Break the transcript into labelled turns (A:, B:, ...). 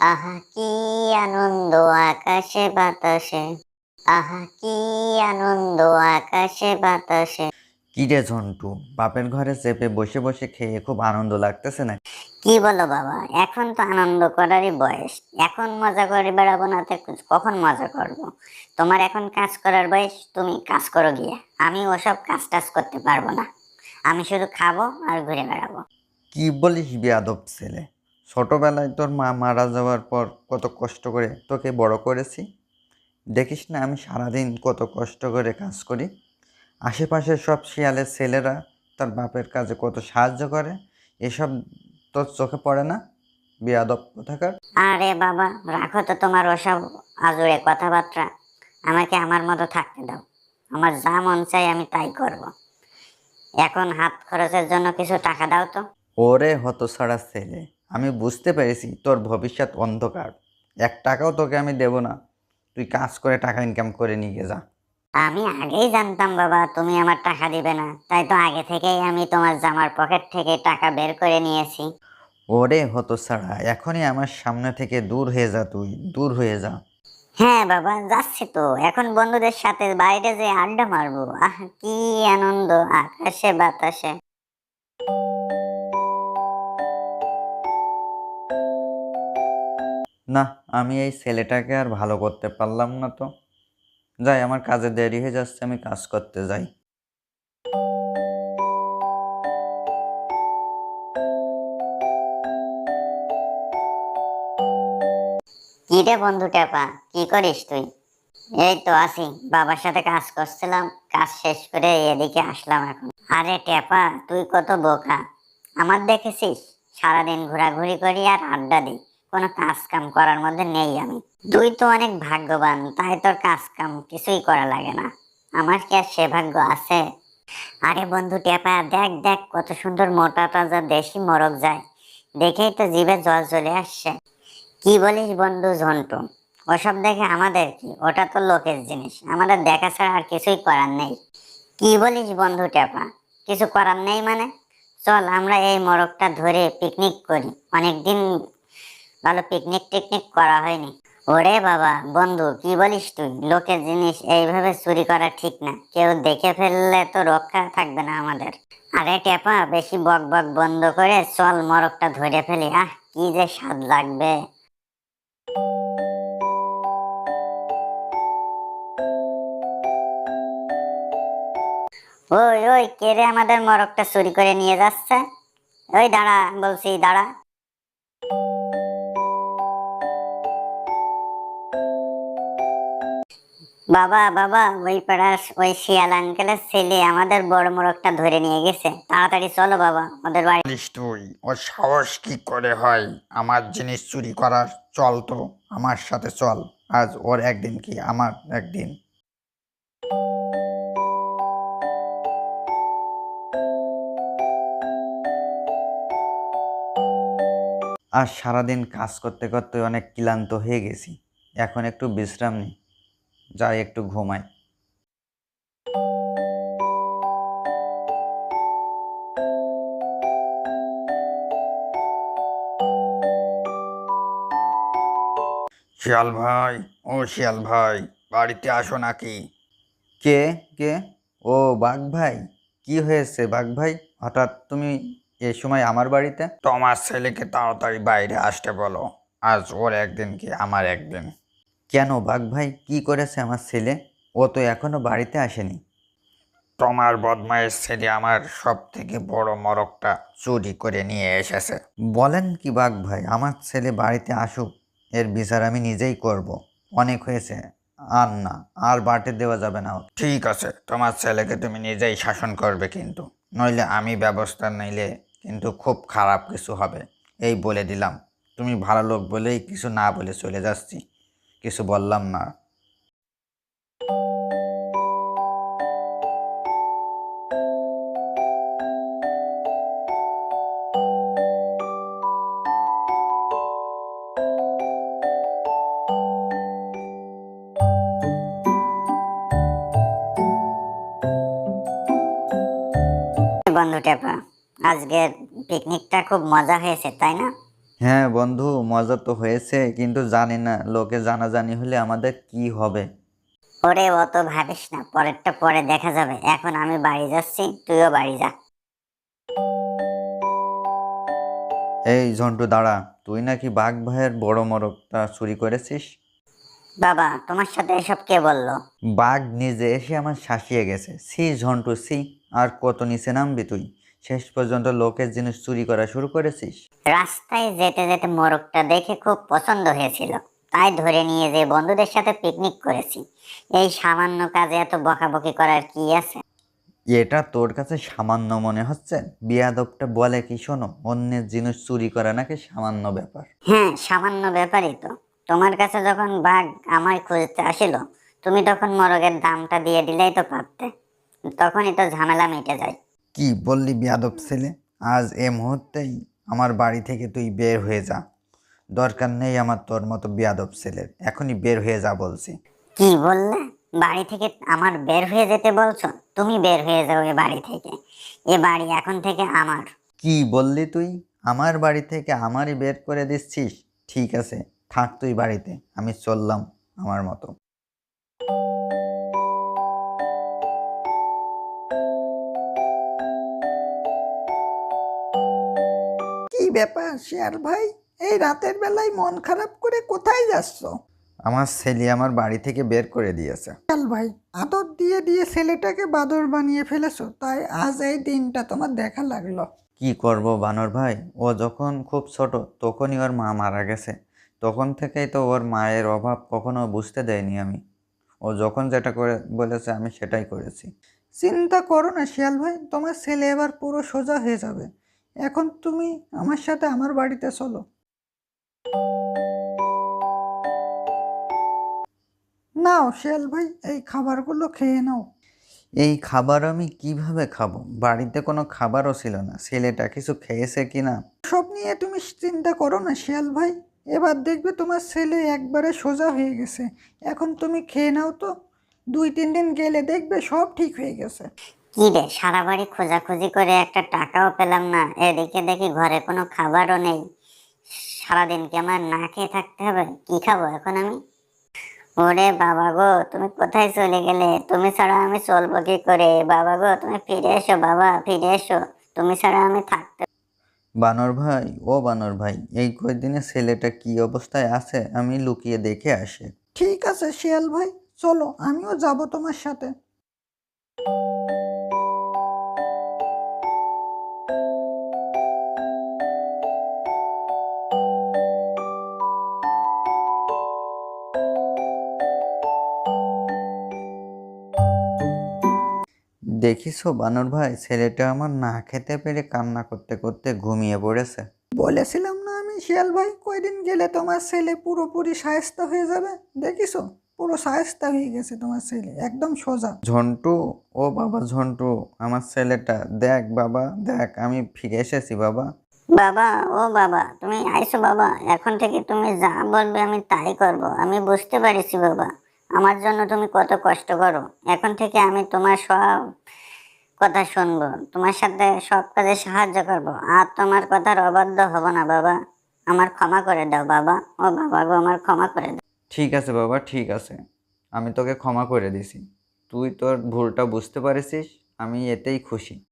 A: আহা কি আনন্দ আকাশে বাতাসে, আহা কি আনন্দ আকাশে বাতাসে।
B: কি রে ঝন্টু, বাপের ঘরে চেপে বসে বসে খেয়ে খুব আনন্দ লাগতেছে না?
A: কি বলো বাবা, এখন তো আনন্দ করারই বয়স। এখন মজা করে বেড়াবো না তো কখন মজা করব? তোমার এখন কাজ করার বয়স, তুমি কাজ করো গিয়ে। আমি ওসব কাজ টাজ করতে পারবো না। আমি শুধু খাবো আর ঘুরে বেড়াবো।
B: কি বলিস বেয়াদব ছেলে! ছোটবেলায় তোর মা মারা যাওয়ার পর কত কষ্ট করে তোকে বড় করেছি। দেখিস না আমি সারাদিন কত কষ্ট করে কাজ করি। আশেপাশের সব শিয়ালের ছেলেরা তার বাপের কাজে কত সাহায্য করে। এসব তোর চোখে পড়ে না? বেয়াদব কোথাকার!
A: আরে বাবা, রাখো তো তোমার ওসব আজুড়ে কথাবার্তা। আমাকে আমার মতো থাকতে দাও। আমার যা মন চাই আমি তাই করব। এখন হাত খরচের জন্য কিছু টাকা দাও তো।
B: ওরে হতছাড়া ছেলে, আমি বুঝতে পেরেছি তোর ভবিষ্যৎ অন্ধকার। 1 টাকাও তোকে আমি দেব না। তুই কাজ করে টাকা ইনকাম করে নিয়ে যা।
A: আমি আগেই জানতাম বাবা তুমি আমার টাকা দিবে না, তাই তো আগে থেকেই আমি তোমার জামার পকেট থেকে টাকা বের করে নিয়েছি।
B: ওরে হতছাড়া, এখনই আমার সামনে থেকে দূর হয়ে যা, তুই দূর হয়ে যা।
A: হ্যাঁ বাবা, যাচ্ছি তো। এখন বন্ধুদের সাথে বাইরে যে আড্ডা মারবো। আহ কি আনন্দ আকাশে বাতাসে।
B: না, আমি এই ছেলেটাকে আর ভালো করতে পারলাম না তো। যাই, আমার কাজে দেরি হয়ে যাচ্ছে, আমি কাজ করতে যাই।
A: কি রে বন্ধু টেপা, কি করিস তুই? এই তো আছি, বাবার সাথে কাজ করছিলাম। কাজ শেষ করে এদিকে আসলাম এখন। আরে টেপা, তুই কত বোকা! আমার দেখেছিস, সারাদিন ঘোরাঘুরি করি আর আড্ডা দিই। কোনো কাজ কাম করার মধ্যে নেই আমি। তুই তো অনেক ভাগ্যবান, তাই তোর কাজ কাম কিছুই করা লাগে না। আমার কি আর সে ভাগ্য আছে? আরে বন্ধু টেপা, দেখ দেখ কত সুন্দর মোটা তাজা দেশি মোরগ যায়। দেখেই তো জিভে জল চলে আসছে। কি বলিস বন্ধু ঝন্টু? ওসব দেখে আমাদের কি, ওটা তো লোকের জিনিস। আমাদের দেখা ছাড়া আর কিছুই করার নেই। কি বলিস বন্ধু টেপা? কিছু করার নেই মানে? চল আমরা এই মোরগটা ধরে পিকনিক করি। অনেকদিন ভালো পিকনিক টিকনিক করা হয়নি। ওরে বাবা বন্ধু, কি বলিস তুই? লোকের জিনিস এইভাবে চুরি করা ঠিক না। কেউ দেখে ফেললে তো রক্ষা থাকবে না আমাদের। আরে টেপা, বেশি বক বক বন্ধ করে চল মোরগটা ধরে ফেলি। আহ কি যে স্বাদ লাগবে! ওই ওই, কে রে আমাদের মোরগটা চুরি করে নিয়ে যাচ্ছে? ওই দাঁড়া, বলছি দাঁড়া। বাবা বাবা, ওই পাড়ার ওই শিয়াল আঙ্কেলের ছেলে আমাদের বড় মোরগটা ধরে নিয়ে গেছে। তাড়াতাড়ি চলো বাবা, ওদের বাড়ি।
C: বলিস তুই? ওর সাহস কি করে হয় আমার জিনিস চুরি করার? চল তো, আমার সাথে চল। আজ ওর একদিন কি আমার একদিন।
B: আজ সারাদিন কাজ করতে করতে অনেক ক্লান্ত হয়ে গেছি। এখন একটু বিশ্রাম নিই, যাই একটু ঘুমাই।
C: শিয়াল ভাই, ও শিয়াল ভাই, বাড়িতে আসো নাকি?
B: কে? কে? ও বাঘ ভাই। কি হয়েছে বাঘ ভাই, হঠাৎ তুমি এই সময় আমার বাড়িতে?
C: তোমার ছেলেকে তাড়াতাড়ি বাইরে আসতে বলো। আজ ওর একদিন কি আমার একদিন।
B: কেন বাঘ ভাই, কি করেছে আমার ছেলে? ও তো এখনো বাড়িতে আসেনি।
C: তোমার বদমাইশ ছেলে আমার সব থেকে বড় মোরগটা চুরি করে নিয়ে এসেছে।
B: বলেন কি বাঘ ভাই, আমার ছেলে বাড়িতে আসুক, এর বিচার আমি নিজেই করব। অনেক হয়েছে, আর না, আর বাড়তে দেওয়া যাবে না ওকে।
C: ঠিক আছে, তোমার ছেলেকে তুমি নিজেই শাসন করবে, কিন্তু নইলে আমি ব্যবস্থা নিলে কিন্তু খুব খারাপ কিছু হবে, এই বলে দিলাম।
B: তুমি ভালো লোক বলেই কিছু না বলে চলে যাচ্ছি, কিছু বললাম না।
A: বন্ধু টেপা, আজকের পিকনিকটা খুব মজা হয়েছে তাই না?
B: হ্যাঁ বন্ধু, মজা তো হয়েছে, কিন্তু জানি না লোকে জানাজানি হলে আমাদের কি হবে।
A: ওরে অত ভাবিস না, পরেরটা পরে দেখা যাবে। এখন আমি বাড়ি যাচ্ছি, তুইও বাড়ি যা।
B: এই ঝন্টু দাঁড়া, তুই নাকি বাঘ ভাইয়ের বড় মোরগটা চুরি করেছিস।
A: বাবা, তোমার সাথে এসব কে বললো?
B: বাঘ নিজে এসে আমার শাসিয়ে গেছে। সি ঝন্টু সি, আর কত নিচে নামবি তুই? শেষ পর্যন্ত লোকের জিনিস চুরি করা শুরু করেছিস।
A: রাস্তায় যেতে যেতে মোরগটা দেখে খুব পছন্দ হয়েছিল, তাই ধরে নিয়ে যে বন্ধুদের সাথে পিকনিক করেছি। এই সামান্য কাজে এত বকাবকি করার কি আছে?
B: এটা তোর কাছে সামান্য মনে হচ্ছে? বিয়াদবটা বলে কি শোনো, অন্যের জিনিস চুরি করা নাকি সামান্য ব্যাপার।
A: হ্যাঁ, সামান্য ব্যাপারই তো। তোমার কাছে যখন বাঘ আমায় খুঁজতে আসিল, তুমি তখন মোরগের দামটা দিয়ে দিলেই তো পারতে। তখনই তো ঝামেলা মিটে যায়।
B: কি বললি বিয়াদব ছেলে? আজ এ মুহূর্তেই আমার বাড়ি থেকে তুই বের হয়ে যা। দরকার নেই আমার তোর মতো বিয়াদব ছেলের, এখনই বের হয়ে যা বলছি।
A: কি বললে? বাড়ি থেকে আমার বের হয়ে যেতে বলছো? তুমি বের হয়ে যাও এ বাড়ি থেকে। এ বাড়ি এখন থেকে আমার।
B: কি বললি তুই? আমার বাড়ি থেকে আমারই বের করে দিচ্ছিস? ঠিক আছে, থাক তুই বাড়িতে, আমি চললাম আমার মতো।
D: কি ব্যাপার শিয়াল ভাই, এই রাতের বেলায় মন খারাপ করে কোথায় যাচ্ছ?
B: আমার ছেলে আমার বাড়ি থেকে বের করে দিয়েছে।
D: শিয়াল ভাই, আদর দিয়ে দিয়ে ছেলেটাকে বাদর বানিয়ে ফেলেছো, তাই আজ এই দিনটা তোমার দেখা লাগলো।
B: কি করব বানর ভাই, ও যখন খুব ছোট তখনই ওর মা মারা গেছে। তখন থেকেই তো ওর মায়ের অভাব কখনো বুঝতে দেয়নি আমি। ও যখন যেটা করে বলেছে আমি সেটাই করেছি।
D: চিন্তা করো না শিয়াল ভাই, তোমার ছেলে এবার পুরো সোজা হয়ে যাবে। এখন তুমি আমার সাথে আমার বাড়িতে চলো। নাও শিয়াল ভাই, এই খাবারগুলো খেয়ে নাও।
B: এই খাবার আমি কিভাবে খাবো? বাড়িতে কোনো খাবারও ছিল না, ছেলেটা কিছু খেয়েছে কি না।
D: সব নিয়ে তুমি চিন্তা করো না শিয়াল ভাই, এবার দেখবে তোমার ছেলে একবারে সোজা হয়ে গেছে। এখন তুমি খেয়ে নাও তো, 2-3 দিন গেলে দেখবে সব ঠিক হয়ে গেছে।
A: কি রে, সারা বাড়ি খোঁজাখুঁজি করে একটা টাকাও পেলাম না, এদিকে দেখি ঘরে কোনো খাবারও নেই। সারাদিন কি আমার না খেয়ে থাকতে হবে? কি খাবো এখন আমি? ওরে বাবা গো, তুমি কোথায় চলে গেলে? তুমি ছাড়া আমি চলবো কি করে? বাবা গো, তুমি ফিরে এসো, বাবা ফিরে এসো। তুমি ছাড়া আমি থাকতে।
B: বানর ভাই, ও বানর ভাই, এই কয়দিনে ছেলেটা কি অবস্থায় আছে আমি লুকিয়ে দেখে আসি।
D: ঠিক আছে শিয়াল ভাই, চলো আমিও যাব তোমার সাথে।
B: দেখিছো বানর ভাই, ছেলেটা আমার না খেতে পেরে কান্না করতে করতে ঘুমিয়ে পড়েছে।
D: বলেছিলাম না আমি শিয়াল ভাই, কয়দিন গেলে তোমার ছেলে পুরোপুরি শায়েস্তা হয়ে যাবে। দেখিছো, পুরো শায়েস্তা হয়ে গেছে তোমার ছেলে, একদম সোজা।
B: ঝন্টু, ও বাবা ঝন্টু, আমার ছেলেটা দেখ বাবা, দেখ আমি ফিরে এসেছি বাবা।
A: বাবা, ও বাবা, তুমি আইসো বাবা। এখন থেকে তুমি যা বলবে আমি তাই করব। আমি বুঝতে পারছি বাবা, আমার জন্য তুমি কত কষ্ট করো। এখন থেকে আমি তোমার সব কথা শুনবো, তোমার সাথে সব কাজে সাহায্য করব, আর তোমার কথার অবাধ্য হব না বাবা। আমার ক্ষমা করে দাও বাবা। ও বাবা গো, আমার ক্ষমা করে দাও।
B: ঠিক আছে বাবা, ঠিক আছে, আমি তোকে ক্ষমা করে দিছি। তুই তোর ভুলটা বুঝতে পারছিস, আমি এতেই খুশি।